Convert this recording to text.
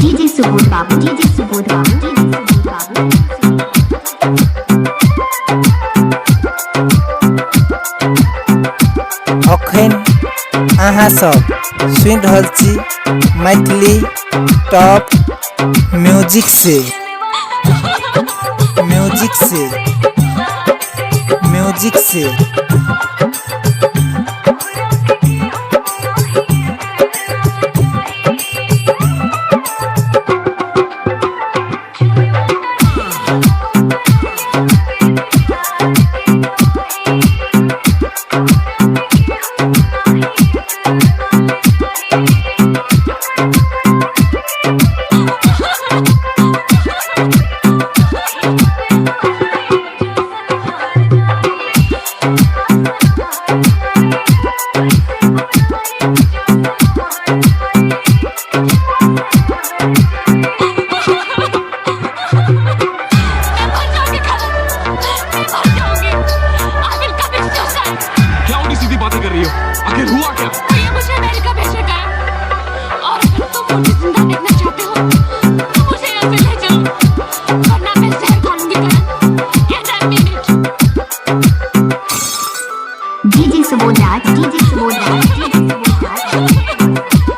DJ Subodh Babu, DJ Subodh Babu, DJ Subodh Babu. अखन अहाँ सब सुन रहल छी मैथिली टॉप म्यूजिक से आखिर हुआ क्या? ये मुझे अमेरिका भेजेगा और अगर तुम मुझे जिंदा देखना चाहते हो तो मुझे यहाँ से ले चलो वरना मैं जहर खा लूंगी करण। Yes, I mean it. DJ Subodh Raj, DJ Subodh Raj, DJ Subodh Raj.